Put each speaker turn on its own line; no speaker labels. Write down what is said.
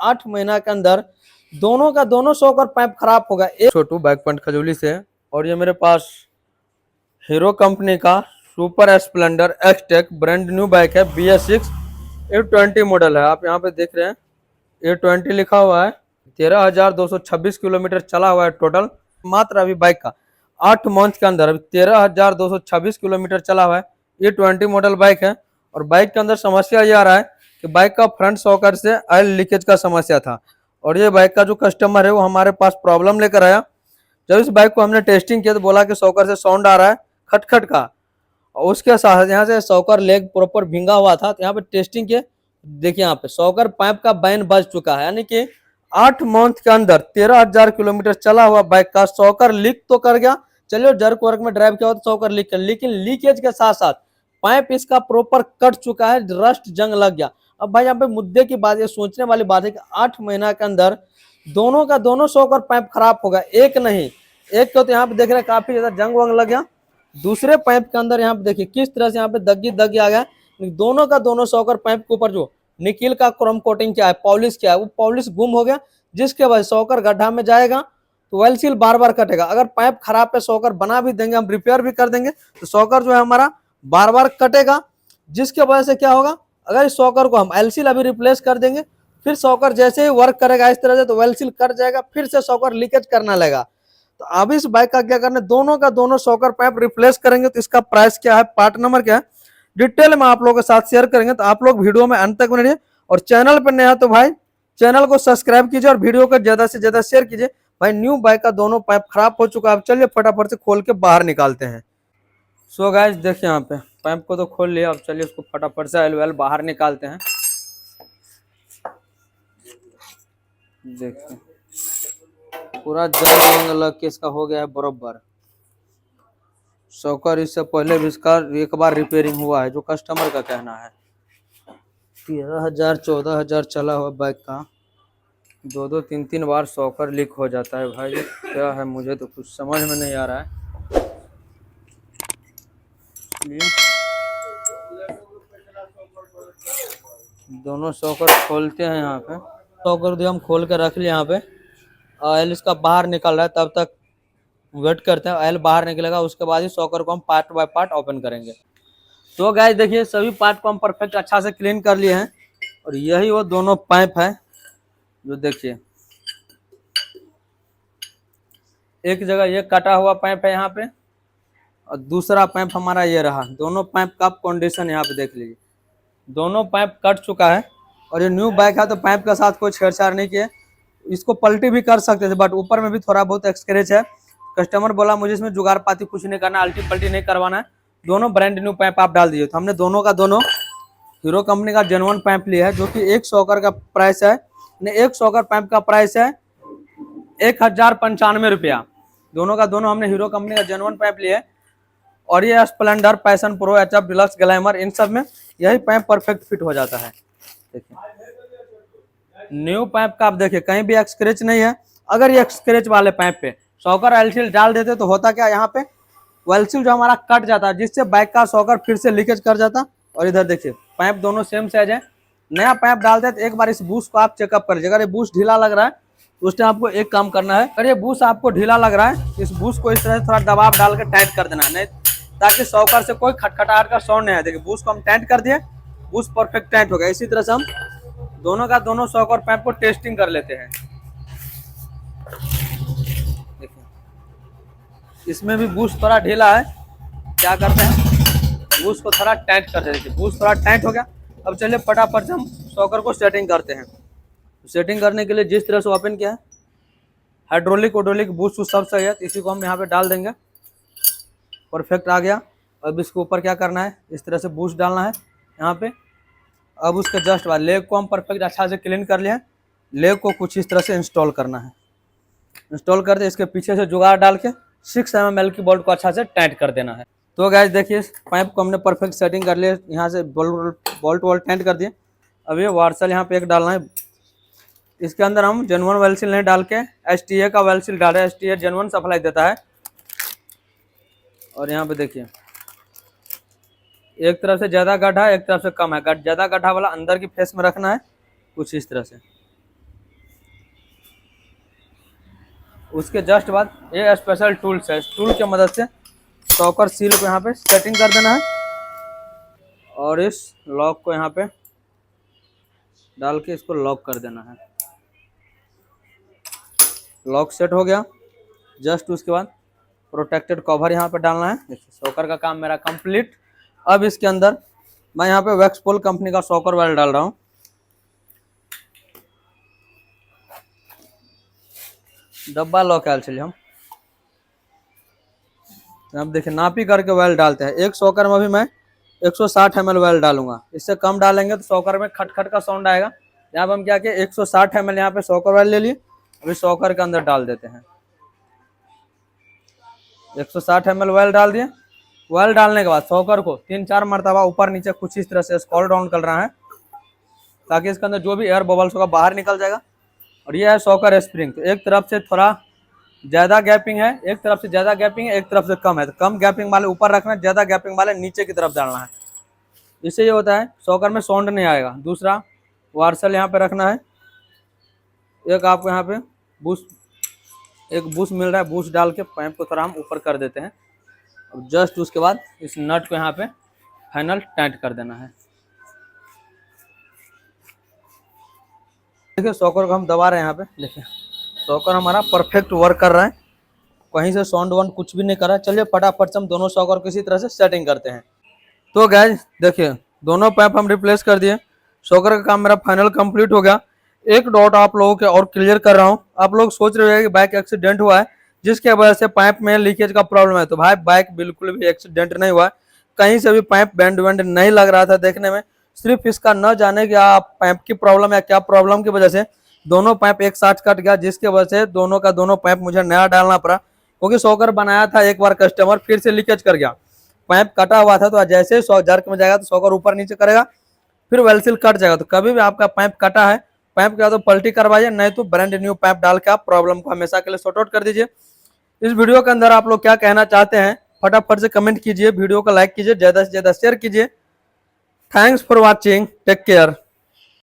8 महीना के अंदर दोनों का दोनों शॉकर पाइप खराब होगा। एक छोटू बाइक पॉइंट खजूली से, और ये मेरे पास हीरो कंपनी का super Splendor XTEC brand new bike है, BS6 820 मॉडल है। आप यहाँ पे देख रहे हैं 820 लिखा हुआ है। 13,226 किलोमीटर चला हुआ है टोटल, मात्र अभी बाइक का 8 मंथ के अंदर अभी 13,226 किलोमीटर चला हुआ है। ये 20 मॉडल बाइक है, और बाइक के अंदर समस्या ये आ रहा है कि बाइक का फ्रंट शॉकर से ऑयल लीकेज का समस्या था, और ये बाइक का जो कस्टमर है वो हमारे पास प्रॉब्लम लेकर आया। जब इस बाइक को हमने टेस्टिंग किया तो बोला कि शॉकर से साउंड आ रहा है खटखट का, और उसके साथ यहाँ से शॉकर लेग प्रॉपर भींगा हुआ था। तो यहाँ पे टेस्टिंग किए, देखिए यहाँ पे शॉकर पाइप का बैन बज चुका है, यानी कि 8 मंथ के अंदर 13,000 किलोमीटर चला हुआ बाइक का शॉकर लीक तो कर गया। चलिए जर्क वर्क में ड्राइव किया हो तो शॉकर लीक कर, लेकिन लीकेज के साथ साथ पाइप इसका प्रॉपर कट चुका है, रस्ट जंग लग गया। अब भाई यहाँ पे मुद्दे की बात, ये सोचने वाली बात है कि 8 महीना के अंदर दोनों का दोनों शॉकर पाइप खराब होगा, एक नहीं। एक तो यहाँ पे देख रहे हैं काफी ज्यादा जंग वंग लग गया, दूसरे पाइप के अंदर यहाँ पे देखिए किस तरह से यहाँ पे दगी आ गया। दोनों का दोनों शॉकर पाइप के ऊपर जो निकिल का क्रोम कोटिंग क्या है, पॉलिश क्या है, वो पॉलिश गुम हो गया, जिसके वजह शॉकर गड्ढा में जाएगा तो ऑयल सील बार बार कटेगा। अगर पाइप खराब पे शॉकर बना भी देंगे, हम रिपेयर भी कर देंगे, तो शॉकर जो है हमारा बार बार कटेगा, जिसके वजह से क्या होगा, अगर इस शॉकर को हम ऑयल सील अभी रिप्लेस कर देंगे, फिर शॉकर जैसे ही वर्क करेगा इस तरह से तो ऑयल सील कट जाएगा, फिर से शॉकर लीकेज करना लगेगा। तो अब इस बाइक का क्या करना है, दोनों का दोनों शॉकर पाइप रिप्लेस करेंगे। तो इसका प्राइस क्या है, पार्ट नंबर क्या है, डिटेल में आप लोगों के साथ शेयर करेंगे। तो आप लोग वीडियो में अंत तक बने रहिए, और चैनल पर नया तो भाई चैनल को सब्सक्राइब कीजिए और वीडियो को ज्यादा से ज्यादा शेयर कीजिए। भाई न्यू बाइक का दोनों पाइप खराब हो चुका है, अब चलिए फटाफट से खोल के बाहर निकालते हैं। सो गाइस देखिए यहाँ पे पाइप को तो खोल लिया, अब चलिए उसको फटाफट से ऑयल बाहर निकालते हैं। देखिए पूरा जंग वंग लग के इसका हो गया है बरोबर। शॉकर इससे पहले भी इसका एक बार रिपेयरिंग हुआ है, जो कस्टमर का कहना है। 13,000 14,000 चला हुआ बाइक का 2 3 बार शॉकर लीक हो जाता है। भाई क्या है, मुझे तो कुछ समझ में नहीं आ रहा है। दोनों शॉकर खोलते हैं यहाँ पे, शॉकर भी हम खोल के रख लिए यहाँ पे। ऑयल इसका बाहर निकल रहा है, तब तक वेट करते हैं, ऑयल बाहर निकलेगा उसके बाद ही शॉकर को हम पार्ट बाय पार्ट ओपन करेंगे। तो गाइस देखिए सभी पार्ट को हम परफेक्ट अच्छा से क्लीन कर लिए हैं, और यही वो दोनों पाइप है जो देखिए एक जगह ये कटा हुआ पाइप है यहाँ पे, और दूसरा पाइप हमारा ये रहा। दोनों पाइप का कंडीशन यहाँ पे देख लीजिए, दोनों पाइप कट चुका है। और ये न्यू बाइक है तो पाइप के साथ कोई छेड़छाड़ नहीं किए, इसको पलटी भी कर सकते थे, बट ऊपर में भी थोड़ा बहुत स्क्रैच है। कस्टमर बोला मुझे इसमें जुगाड़ पाती कुछ नहीं करना, अल्टी पल्टी नहीं करवाना है, दोनों ब्रांड न्यू पाइप आप डाल दीजिए। तो हमने दोनों का दोनों हीरो कंपनी का जेन्युइन पाइप लिया है, जो कि एक शॉकर का प्राइस है, एक शॉकर पाइप का प्राइस है 1,095 रुपया। दोनों का दोनों हमने हीरो कंपनी का जेन्युइन पाइप लिया है, और ये Splendor, Passion Pro, HF Deluxe, Glamour, इन सब में यही पाइप परफेक्ट फिट हो जाता है। देखिए न्यू पाइप का आप देखिए कहीं भी स्क्रैच नहीं है। अगर ये स्क्रैच वाले पाइप पे शॉकर ऑयल सील डाल देते तो होता क्या, यहाँ पे ऑयल सील जो हमारा कट जाता है, जिससे बाइक का शॉकर फिर से लीकेज कर जाता। और इधर देखिए पाइप दोनों सेम साइज है। नया पाइप डालते हैं तो एक बार इस बूस्ट को आप चेकअप कर लीजिए, अगर ये बूस्ट ढीला लग रहा है तो उस टाइम आपको एक काम करना है, अगर ये बूस्ट आपको ढीला लग रहा है इस बूस्ट को इस तरह से थोड़ा दबाव डाल के टाइट कर देना है, नहीं ताकि शॉकर से कोई खटखटाहट का साउंड नहीं आए। देखिए बूस्ट को हम टाइट कर दिए, बूस्ट परफेक्ट टाइट हो गया। इसी तरह से हम दोनों का दोनों शॉकर पाइप को टेस्टिंग कर लेते हैं। देखिए इसमें भी बूस्ट थोड़ा ढीला है, क्या करते हैं बूस्ट को थोड़ा टाइट कर देते हैं। बूस्ट थोड़ा टाइट हो गया, अब चलिए फटाफट से हम शॉकर को सेटिंग करते हैं। सेटिंग करने के लिए जिस तरह से ओपन किया है, हाइड्रोलिक बूस्ट सब सही है, तो इसी को हम यहाँ पे डाल देंगे। परफेक्ट आ गया। अब इसके ऊपर क्या करना है, इस तरह से बूस्ट डालना है यहाँ पे। अब उसके जस्ट बाद लेग को हम परफेक्ट अच्छा से क्लीन कर लिया, लेग को कुछ इस तरह से इंस्टॉल करना है। इंस्टॉल कर दे, इसके पीछे से जुगाड़ डाल के 6 mm की बोल्ट को अच्छा से टाइट कर देना है। तो गाइस देखिए पाइप को हमने परफेक्ट सेटिंग कर लिया, यहाँ से बोल्ट टाइट कर दिए। अब ये वार्सल यहाँ पे एक डालना है, इसके अंदर हम जेन्युइन ऑयल सील नहीं डाल के STA का ऑयल सील डाल रहे हैं। STA जेन्युइन सप्लाई देता है। और यहाँ पे देखिए एक तरफ से ज़्यादा गड्ढा है, एक तरफ से कम है। ज़्यादा गड्ढा वाला अंदर की फेस में रखना है, कुछ इस तरह से। उसके जस्ट बाद ये स्पेशल टूल्स है, इस टूल की मदद से शॉकर सील को यहाँ पे सेटिंग कर देना है और इस लॉक को यहाँ पे डाल के इसको लॉक कर देना है। लॉक सेट हो गया। जस्ट उसके बाद प्रोटेक्टेड कवर यहाँ पे डालना है। देखिए शॉकर का काम मेरा कंप्लीट। अब इसके अंदर मैं यहाँ पे वैक्सपोल कंपनी का शॉकर वेल डाल रहा हूँ। डब्बा लॉक है चलिए हम अब देखिए नापी करके वेल डालते हैं। एक शॉकर में अभी मैं 160 ml वेल डालूंगा। इससे कम डालेंगे तो शॉकर में खटखट का साउंड आएगा। यहाँ पे हम क्या किए 160 ml यहाँ पे शॉकर वेल ले लिए। अभी शॉकर के अंदर डाल देते हैं। 160 ml वेल डाल दिए। वेल डालने के बाद शॉकर को 3-4 मरतबा ऊपर नीचे कुछ इस तरह से स्क्रॉल डाउन कर रहा है ताकि इसके अंदर जो भी एयर बबल्स होगा बाहर निकल जाएगा। और ये है शॉकर स्प्रिंग। तो एक तरफ से थोड़ा ज्यादा गैपिंग है, एक तरफ से ज्यादा गैपिंग है, एक तरफ से कम है। तो कम गैपिंग वाले ऊपर रखना है, ज्यादा गैपिंग वाले नीचे की तरफ डालना है। इससे ये होता है शॉकर में साउंड नहीं आएगा। दूसरा वार्सल यहाँ पे रखना है। एक आपको यहाँ पे एक बूस्ट मिल रहा है, बूस्ट डाल के पाइप को थोड़ा हम ऊपर कर देते हैं। और जस्ट उसके बाद इस नट को यहाँ पे फाइनल टाइट कर देना है। देखिए शॉकर को हम दबा रहे हैं। यहाँ पे देखिए शॉकर हमारा परफेक्ट वर्क कर रहा है, कहीं से साउंड वाउंड कुछ भी नहीं कर रहा है। चलिए फटाफट से हम दोनों शॉकर को इसी तरह से सेटिंग करते हैं। तो गाइस देखिए दोनों पाइप हम रिप्लेस कर दिए। शॉकर का काम मेरा फाइनल कंप्लीट हो गया। एक डॉट आप लोगों के और क्लियर कर रहा हूँ। आप लोग सोच रहे हो कि बाइक एक्सीडेंट हुआ है जिसके वजह से पाइप में लीकेज का प्रॉब्लम है। तो भाई बाइक बिल्कुल भी एक्सीडेंट नहीं हुआ, कहीं से भी पाइप बैंड वेंड नहीं लग रहा था देखने में। सिर्फ इसका न जाने कि आप पाइप की प्रॉब्लम या क्या प्रॉब्लम की वजह से दोनों पाइप एक साथ कट गया, जिसके वजह से दोनों का दोनों पाइप मुझे नया डालना पड़ा। क्योंकि शॉकर बनाया था एक बार कस्टमर, फिर से लीकेज कर गया, पाइप कटा हुआ था। तो जैसे जर्क में जाएगा तो शॉकर ऊपर नीचे करेगा, फिर वेलसील कट जाएगा। तो कभी भी आपका पाइप कटा है, पाइप का तो पलटी करवाइए, नहीं तो ब्रांड न्यू पाइप डाल के आप प्रॉब्लम को हमेशा के लिए सॉर्ट आउट कर दीजिए। इस वीडियो के अंदर आप लोग क्या कहना चाहते हैं फटाफट से कमेंट कीजिए, वीडियो को लाइक कीजिए, ज्यादा से ज्यादा शेयर कीजिए। Thanks for watching, take care.